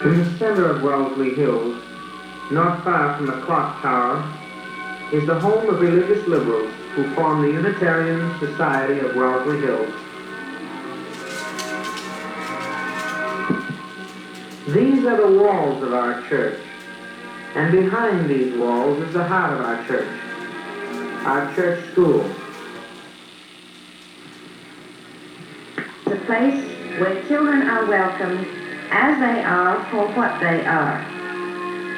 In the center of Wellesley Hills, not far from the clock tower, is the home of religious liberals who form the Unitarian Society of Wellesley Hills. These are the walls of our church, and behind these walls is the heart of our church school. The place where children are welcomed as they are for what they are,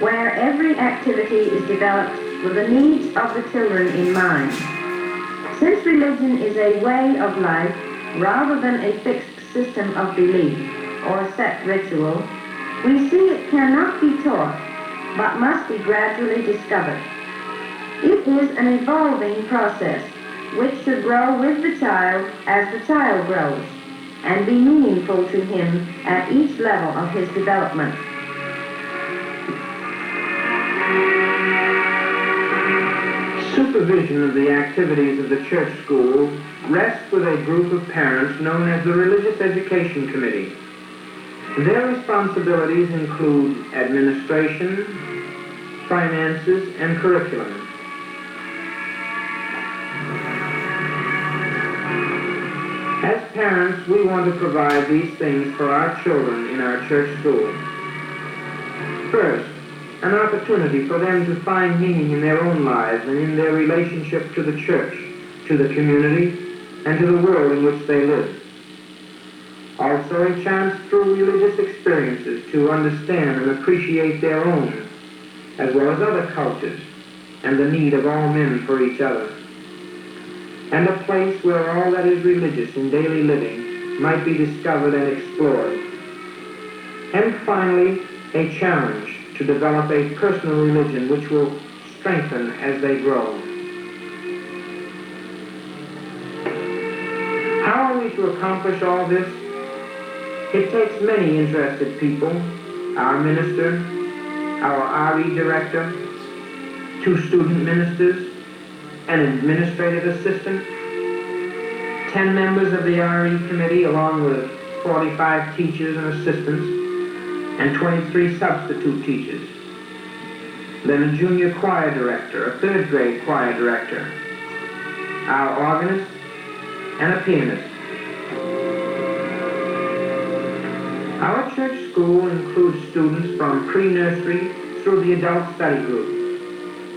where every activity is developed with the needs of the children in mind. Since religion is a way of life rather than a fixed system of belief or a set ritual, we see it cannot be taught, but must be gradually discovered. It is an evolving process which should grow with the child as the child grows, and be meaningful to him at each level of his development. Supervision of the activities of the church school rests with a group of parents known as the Religious Education Committee. Their responsibilities include administration, finances, and curriculum. As parents, we want to provide these things for our children in our church school. First, an opportunity for them to find meaning in their own lives and in their relationship to the church, to the community, and to the world in which they live. Also a chance through religious experiences to understand and appreciate their own, as well as other cultures, and the need of all men for each other. And a place where all that is religious in daily living might be discovered and explored. And finally, a challenge to develop a personal religion which will strengthen as they grow. How are we to accomplish all this? It takes many interested people, our minister, our RE director, 2 student ministers, an administrative assistant, 10 members of the RE committee along with 45 teachers and assistants, and 23 substitute teachers. Then a junior choir director, a 3rd grade choir director, our organist, and a pianist. Our church school includes students from pre-nursery through the adult study group.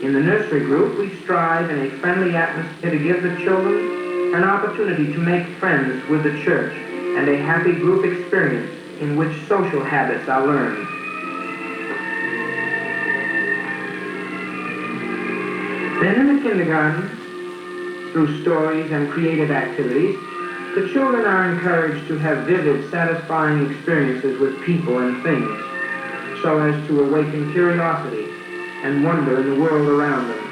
In the nursery group, we strive in a friendly atmosphere to give the children an opportunity to make friends with the church and a happy group experience in which social habits are learned. Then in the kindergarten, through stories and creative activities, the children are encouraged to have vivid, satisfying experiences with people and things, so as to awaken curiosity and wonder in the world around them.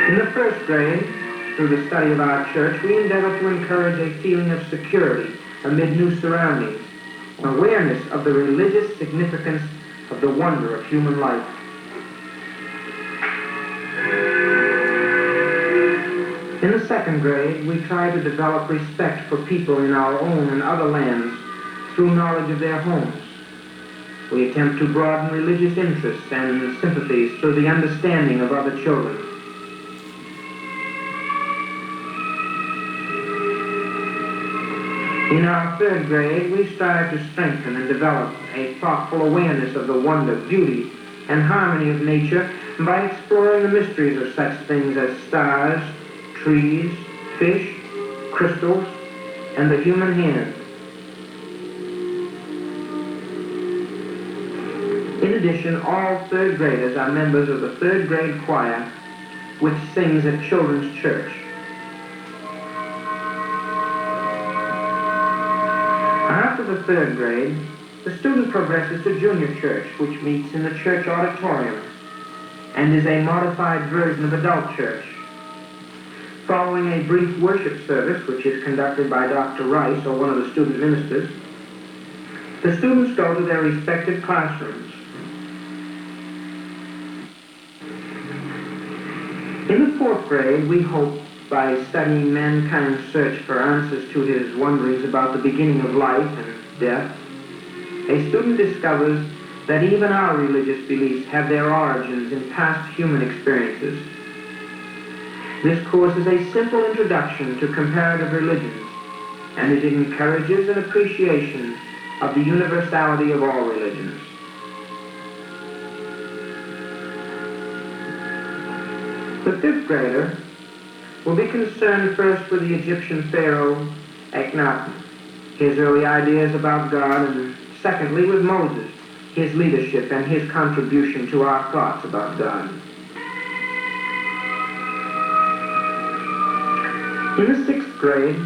In the 1st grade, through the study of our church, we endeavor to encourage a feeling of security amid new surroundings, an awareness of the religious significance of the wonder of human life. In the 2nd grade, we try to develop respect for people in our own and other lands through knowledge of their homes. We attempt to broaden religious interests and sympathies through the understanding of other children. In our 3rd grade, we strive to strengthen and develop a thoughtful awareness of the wonder, beauty, and harmony of nature by exploring the mysteries of such things as stars, trees, fish, crystals, and the human hand. In addition, all 3rd graders are members of the 3rd grade choir, which sings at children's church. After the 3rd grade, the student progresses to junior church, which meets in the church auditorium and is a modified version of adult church. Following a brief worship service, which is conducted by Dr. Rice or one of the student ministers, the students go to their respective classrooms. In the 4th grade, we hope by studying mankind's search for answers to his wonderings about the beginning of life and death, a student discovers that even our religious beliefs have their origins in past human experiences. This course is a simple introduction to comparative religions, and it encourages an appreciation of the universality of all religions. The fifth grader will be concerned first with the Egyptian pharaoh Akhenaten, his early ideas about God, and secondly with Moses, his leadership and his contribution to our thoughts about God. In the sixth grade,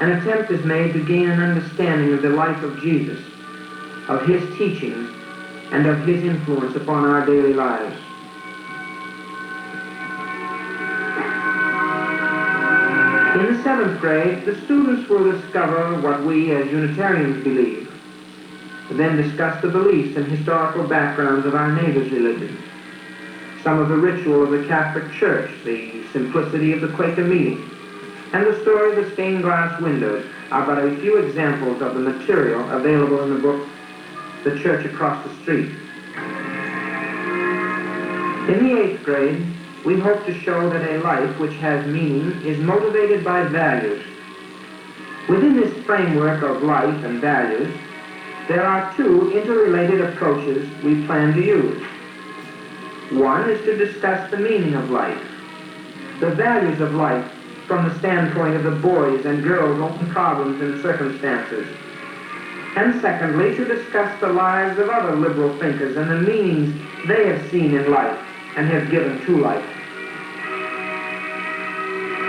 an attempt is made to gain an understanding of the life of Jesus, of his teachings, and of his influence upon our daily lives. In the seventh grade, the students will discover what we as Unitarians believe, then discuss the beliefs and historical backgrounds of our neighbors' religions, some of the ritual of the Catholic Church, the simplicity of the Quaker meeting, and the story of the stained glass windows are but a few examples of the material available in the book, The Church Across the Street. In the eighth grade, we hope to show that a life which has meaning is motivated by values. Within this framework of life and values, there are two interrelated approaches we plan to use. One is to discuss the meaning of life, the values of life from the standpoint of the boys' and girls' own problems and circumstances. And secondly, to discuss the lives of other liberal thinkers and the meanings they have seen in life and have given to life.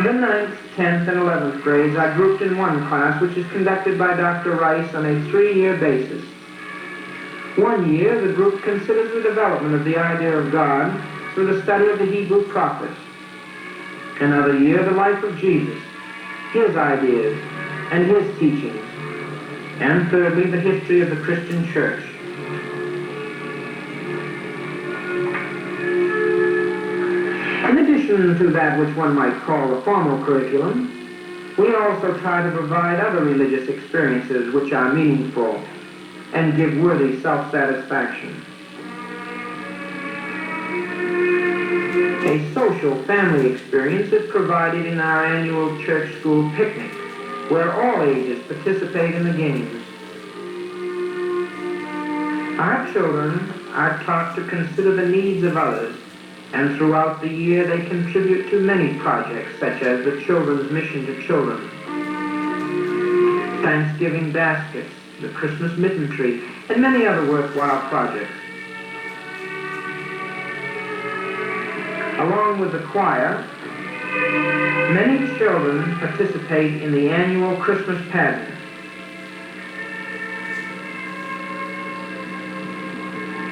The 9th, 10th, and 11th grades are grouped in one class, which is conducted by Dr. Rice on a 3-year basis. 1 year, the group considers the development of the idea of God through the study of the Hebrew prophets. Another year, the life of Jesus, his ideas, and his teachings. And thirdly, the history of the Christian Church. In addition to that which one might call the formal curriculum, we also try to provide other religious experiences which are meaningful and give worthy self-satisfaction. A social family experience is provided in our annual church school picnic, where all ages participate in the games. Our children are taught to consider the needs of others, and throughout the year they contribute to many projects, such as the Children's Mission to Children, Thanksgiving baskets, the Christmas mitten tree, and many other worthwhile projects. Along with the choir, many children participate in the annual Christmas pageant.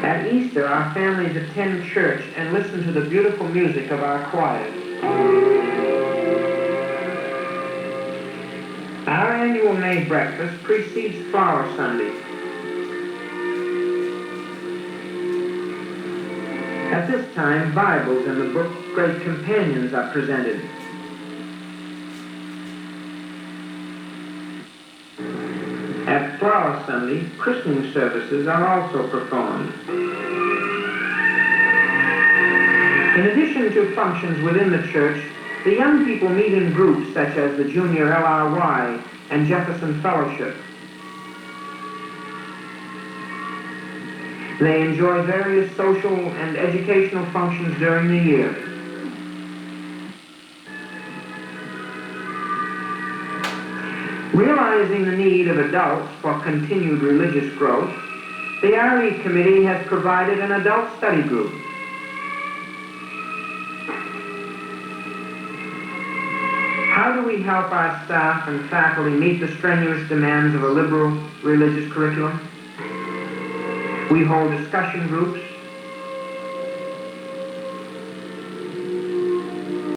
At Easter, our families attend church and listen to the beautiful music of our choirs. Our annual May breakfast precedes Flower Sunday. At this time, Bibles and the book Great Companions are presented. At Flower Sunday, christening services are also performed. In addition to functions within the church, the young people meet in groups such as the Junior LRY and Jefferson Fellowship. They enjoy various social and educational functions during the year. Realizing the need of adults for continued religious growth, the RE Committee has provided an adult study group. How do we help our staff and faculty meet the strenuous demands of a liberal religious curriculum? We hold discussion groups